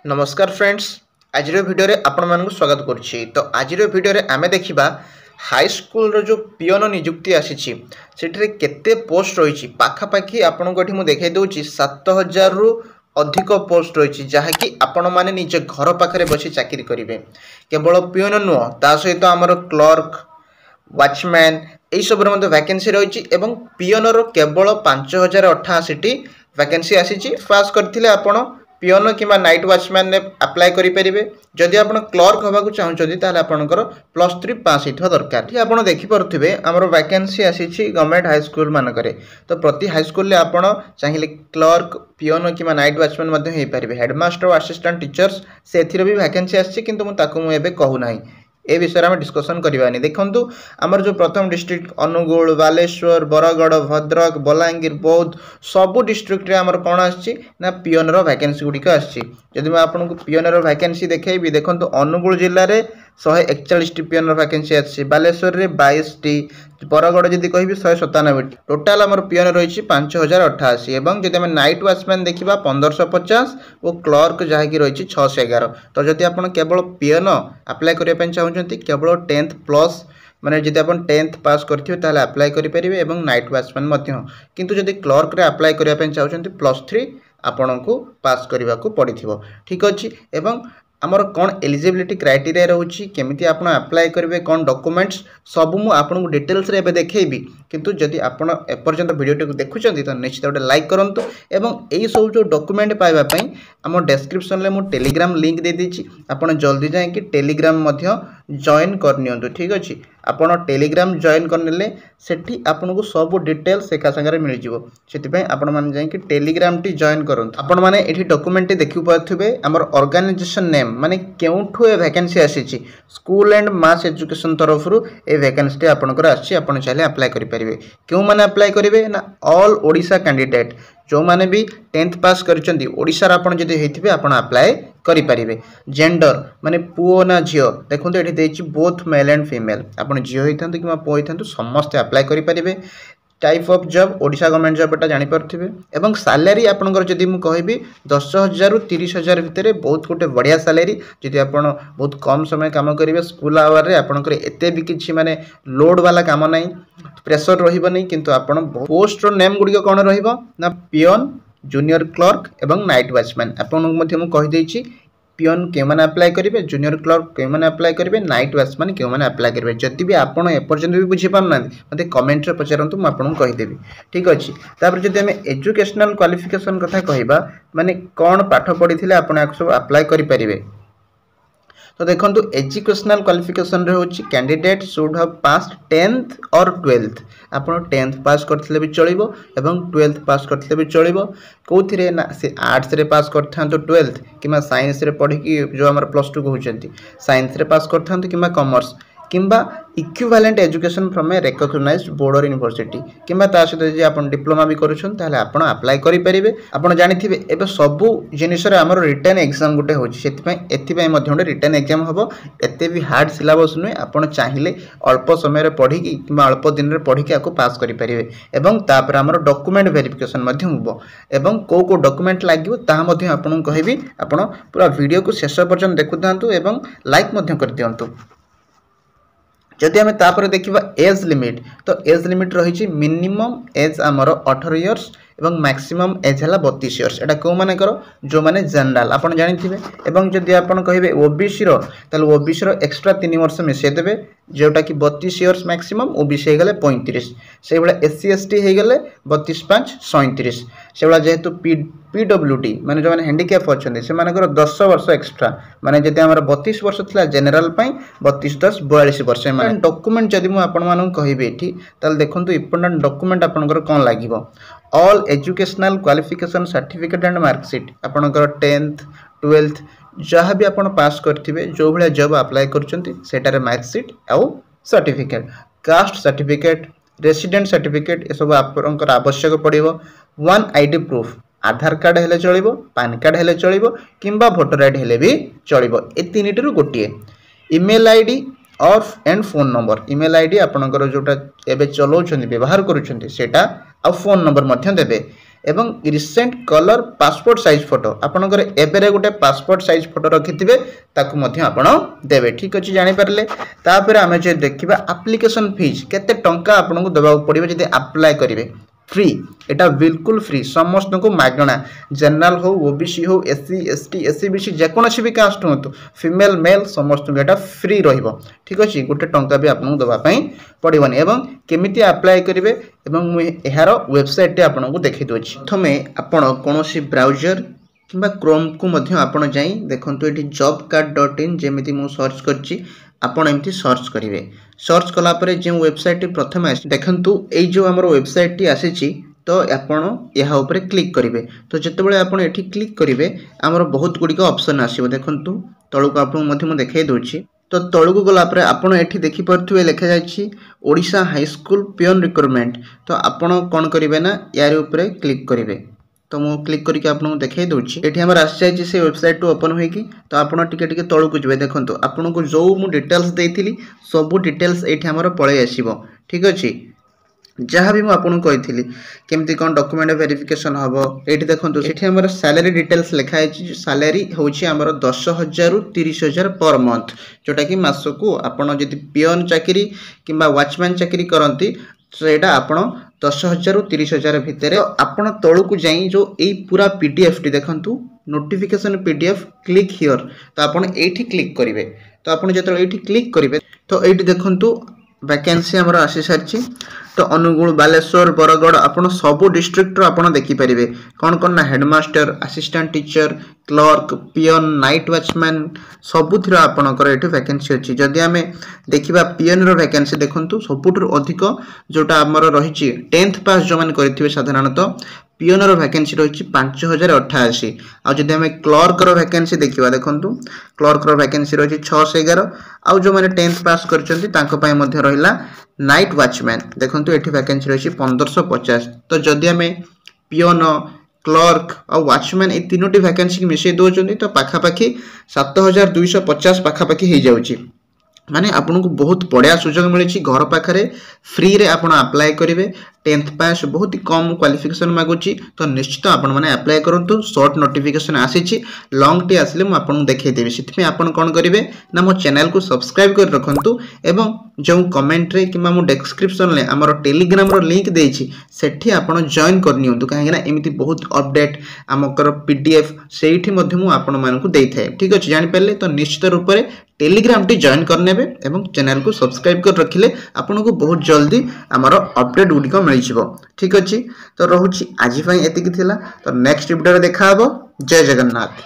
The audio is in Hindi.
नमस्कार फ्रेंड्स आज वीडियो रे आपण मानक स्वागत करुच्ची। तो आज वीडियो रे आमे देखिबा हाई स्कूल रो जो पियोन नियुक्ति आसीछि सेठरे केते पोस्ट रही पाखापाखि आपनको एठी मु देखाई दउची 7000 रु अधिक पोस्ट रही जहाँकि आपण माने निजे घर पाखरे बसी चाकरी करिवे। केवल पियोन नुह ता सहित हमर क्लर्क वॉचमैन यही सब वैकेंसी रही एवं पियोन रो केवल 5088 टी वैकेंसी आसीछि। पास करथिले आपण पियोन कि नाइट वॉचमैन ने अप्लाई करेंगे। जदि आप क्लर्क होगा चाहते ताल आपंकर +3 पास होता दरकार। आप देखिपे आमर वैकेंसी आसी गवर्नमेंट हाई स्कूल मानक। तो प्रति हाई स्कूल आपड़ चाहिए क्लर्क पियोन कि नाइट वॉचमैन हो पारे। हेडमास्टर असिस्टेंट टीचर्स से भी वैकेंसी आसी कि मुझे कहूना ए विषय में डिस्कसन करवानी। देखु आमर जो प्रथम डिस्ट्रिक्ट अनुगुल बालेश्वर बरगढ़ भद्रक बलांगीर बौद्ध सबू डिस्ट्रिक्ट रे आमर कौन आसी पियोन वैकेंसी गुड़िक आसी। जदि मैं आपको पियोन वैकेंसी देखी देखो अनुगुल जिले में 141 टी पियोन वैकेंसी आसी। बालेश्वर में 22 टी बरगढ़ जदि कह 197 टी टोटाल आमर पियोन रही 5088 और जब नाइट वॉचमैन देखा 1550 और क्लर्क जहाँकि रही 611। तो जदि आप केवल पियोन अप्लाई करने चाहते केवल 10th प्लस माने जदि आप 10th पास करते अप्लाई करेंगे और नाइट वॉचमैन किंतु जदि क्लर्क रे अप्लाई करने चाहते +3 आपन को पास करने को पड़ी। ठीक अच्छे एवं आमर कौन एलिजिबिलिटी क्राइटेरिया रोची केमिति आपण अप्लाई करेंगे कौन डॉक्यूमेंट्स सब मु आपन को डिटेल्स रे एबे देखेबी। किंतु जदि आपण एपर्यंत वीडियो को देखुचंती तो निश्चित गोटे लाइक करंतु एवं एई सब जो डॉक्यूमेंट पाइबा पई आम डिस्क्रिप्शन रे मु टेलीग्राम लिंक दे दीची। आपण जल्दी जाए कि टेलीग्राम मध्य जॉइन करनियंतु। ठीक अच्छे आपण टेलीग्राम जॉइन करनेले सेठी आपन को सब डिटेल्स एका संगे मिल जिवो। सेति आपण माने जाए कि टेलीग्राम टी जॉइन करंतु। आपण माने एठी डॉक्यूमेंट देखि पाथुबे हमर ऑर्गेनाइजेशन नेम माने केउठु ए वैकेंसी आसीची स्कूल एंड मास एजुकेशन तरफ रु ए वैकेंसी आपनकर आसी। आपण चाहे अप्लाई करि परिबे। केउ माने अप्लाई करिवे ना ऑल ओडिशा कैंडिडेट जो माने भी 10th पास करचंदी ओडिसा आपण जदि हेथिबे आपण अप्लाई करि परिबे। जेंडर माने पुओ ना झियो देखो एठी देछि बोथ मेल एंड फीमेल आपण झियो होइथांतु कि पुओ होइथांतु समस्त अप्लाई करि परिबे। Type of job Odisha government job एटा जानि परथिबे एवं सैलरी आपनकर जदि मु कहबी 10,000 रु 30,000 भितरे बहुत गोटे बढ़िया सैलरी। जदि आपण बहुत कम समय काम करेंगे स्कूल आवर रे आपनकर एते भी किछि माने लोड वाला काम नाही प्रेशर रहिबो नहीं। किंतु आपण पोस्ट रो नेम गुडी कोन रहिबो ना पियोन जूनियर क्लर्क एवं नाइट वॉचमैन आपन मध्ये मु कहि देछि। पियोन के माने अप्लाई करेंगे जूनियर क्लर्क के माने अप्लाई करेंगे नाइट वॉचमैन के माने अप्लाई करेंगे। जदि भी आपण एपर्यंत भी बुझी पारना मते कमेंट रे पचारंतु मु आपन कहि देबी। ठीक अछि तापर जदि हम एजुकेशनल क्वालिफिकेशन कथा कहिबा माने कोन पाठ पढिथिले आपण अप्लाई करि परिबे। तो देखो एजुकेशनल क्वालिफिकेशन रे होची candidate should have passed 10th और 12th। आपण 10th पास करथिले भी चलिबो एवं 12th पास करथिले भी चलिबो। कोथिरे ना से आर्ट्स रे पास करथांतो 12th किमा साइंस रे पढी कि जो हमर +2 को होचंती साइंस रे पास करथांतो किमा कॉमर्स किंबा equivalent education from a recognised board और यूनिवर्सिटी किंबा ता सहित जे आपण डिप्लोमा भी करूछन ताले आपण अप्लाई करि परिबे। आपण जानिथिबे एबे सबु जिनिस रे हमर रिटन एग्जाम गुटे होची सेति पय एथि पय मध्ये गुटे रिटन एग्जाम हबो। एते भी हार्ड सिलेबस नुय आपण चाहिले अल्प समय रे पढी कि किंबा अल्प दिन रे पढी कि आको पास करि परिबे एवं तापर हमर डॉक्यूमेंट वेरिफिकेशन मध्ये होबो एवं को डॉक्यूमेंट लागिवो ता मध्ये आपण कहबी। आपण पूरा वीडियो को शेष पर्यंत देखुथांतु एवं लाइक मध्ये कर दियंतु। जदि आम तापर देखा एज लिमिट तो एज लिमिट रही मिनिमम एज आमर 18 इयर्स एवं मैक्सिमम एज है 32 इयर्स। एटा कौ मानकर जो माने जनरल आपण जानिथिबे एवं जदि आपण कहिबे ओबीसी रो ताले ओबीसी रो एक्स्ट्रा 3 वर्ष मिसे देबे जोटा कि 32 इयर्स मैक्सिमम ओबीसी हे गले 35 से बळे एससी एसटी हे गले 32 5 37 से बळे जेहेतु पीडब्ल्यूडी माने जो माने हैंडिकैप अछंदी से मानकर 10 वर्ष एक्स्ट्रा माने जदि हमर 32 वर्ष थिला जनरल पई 32 10 42 वर्ष माने डॉक्यूमेंट जदि मु आपण मानन कहिबे एठी ताले देखंतु इंपोर्टेंट डॉक्यूमेंट आपनकर कोन लागिवो all educational qualification certificate and marksheet आपनकर 10th 12th जहाँ भी आप पास करथिबे जो भले जॉब अप्लाई करचंती सेटारे मार्कशीट आउ certificate caste certificate resident certificate ए सब आपनकर आवश्यक पड़िबो। वन आईडी प्रूफ आधार कार्ड हेले चलिबो पैन कार्ड हेले चलिबो किंबा वोटर आईडी हेले भी चलिबो। ए तीनिटी रु गोटिए ईमेल आईडी और and phone number email ID आपनकर जोटा एबे चलाउछंती व्यवहार करूछंती सेटा आ फोन नंबर मध्य देबे एवं recent colour passport size photo आपनकर एबेरे गोटे पासपोर्ट साइज फोटो रखिथिबे ताकू मध्ये आपण देबे। ठीक अछि जानि परले। तापर आमे जे देखिबा एप्लीकेशन फीस केते टंका आपनको देबा पड़िबे जदि अप्लाई करिवे। फ्री एटा बिल्कुल फ्री समस्त को मागणा जनरल हो ओबीसी हो एससी एसटी एससीबीसी जेकोसी भी कास्ट हो फीमेल मेल समस्त एटा फ्री रहिबो। ठीक अछि गोटे टंका भी आपनको देबा पई पड़िबनी। एवं केमिति अप्लाई करिवे एवं मु एहारो वेबसाइट टे आपनको देखै दोछि। प्रथमे आपण कोनोसी ब्राउजर किंबा क्रोम को मध्य आपण जाई देखंतु एठी jobcard.in जेमिति मु सर्च करछि आपण एमती सर्च करिवे। सर्च कला परे जे वेबसाइट प्रथम आसी देखंतु एई जो हमर वेबसाइट टी आसीची तो आपण यहा ऊपर क्लिक करिवे। तो जते बेले आपण एठी क्लिक करिवे हमर बहुत गुडी का ऑप्शन आसीबो देखंतु तळुक आपण मध्य म देखाइ दोछि। तो तळुक गला परे आपण एठी देखि परथुवे लेखा जायछि ओडिशा हाई स्कूल पियन रिक्वायरमेंट। तो आपण कोन करिवे ना यार ऊपर क्लिक करिवे। तो मु क्लिक करके आपको देखाई दोछि एठी हमर आसी जाय से वेबसाइट टू ओपन होई कि तो आपण टिके टिके तळुक जबे देखंतु आपन को जो मु डिटेल्स देइथिली सब डिटेल्स एठी हमर पळे आसीबो। ठीक अछि जहाँ भी मुझे कही केमती कौन डॉक्यूमेंट वेरिफिकेशन हम ये देखो ये आम सैलरी डिटेल्स लिखाई सैलरी हूँ आम 10,000 रु 30,000 पर मंथ जोटा कि मासकू आपड़ जब पियन चाकरी कि वाचमैन चाकरी करती सेटा आपण 10,000 रु 30,000 भितर आपण तळुक जाई जो एई पूरा पीडीएफ टी देखंतु नोटिफिकेशन पीडीएफ क्लिक हियर तो आपण एठी क्लिक करिवे। तो आपण जेतल एठी क्लिक करिवे तो एठी देखंतु वैकेंसी हमर आसी सारछि। तो अनुगुण बालेश्वर बरगढ़ आपण सब डिस्ट्रिक्ट रो आपण देखि परिवे कोन कोन ना हेडमास्टर असिस्टेंट टीचर क्लर्क पियन नाइट वॉचमैन सबुथिर आपणकर एठी वैकेंसी अछि। जदि आमे देखिबा पियन रो वैकेंसी देखंतु सबुठुर अधिक जोटा हमर रहिछि 10th पास जो मान करथिबे साधारणतः पियन रो वैकेंसी रहिछि 5,088। आ जदि आमे क्लर्क रो वैकेंसी देखिबा देखंतु क्लर्क रो वैकेंसी रहिछि 611। आ जो माने 10th पास करचंती तांको पय मध्ये रहिला नाइट वॉचमैन देखंतु एठी वैकेंसी रहिछि 1550। तो जदि आमे पियन क्लर्क और वॉचमैन ए तीनोटी वैकेंसी मिसई दोचंती तो पाखापाखी 7,250 पाखापाखी हो जाउछि। माने आपन को बहुत बढ़िया सुजोग मिली घर पाखे फ्री रे आपण अप्लाई करेंगे। 10th पास बहुत ही कम क्वालिफिकेशन मागुची तो निश्चित आपण मैंने अप्लाई करूँ। शॉर्ट नोटिफिकेशन आसी लॉन्ग टी आसिले मुझे आपको देखदेवी से आप कौन करेंगे ना मो चैनल को सब्सक्राइब कर रखु एवं जो कमेंट रे कि डिस्क्रिप्शन में आमर टेलीग्राम लिंक देछि सेठी आपण जॉइन करनियंतु कहीं एमती बहुत अपडेट आमकर पीडीएफ सेठी मध्य मु आपण मानकु देइथाय। ठीक अछि जानि पारले तो निश्चित रूप से टेलीग्राम टी जॉइन करनेबे एवं चैनल को सब्सक्राइब कर रखिले आपन को बहुत जल्दी आमर अपडेट गुडी को मिल जिवो। ठीक अछि तो रहुछि आज पई एतिकी थिला तो नेक्स्ट वीडियो रे देखा हबो। जय जगन्नाथ।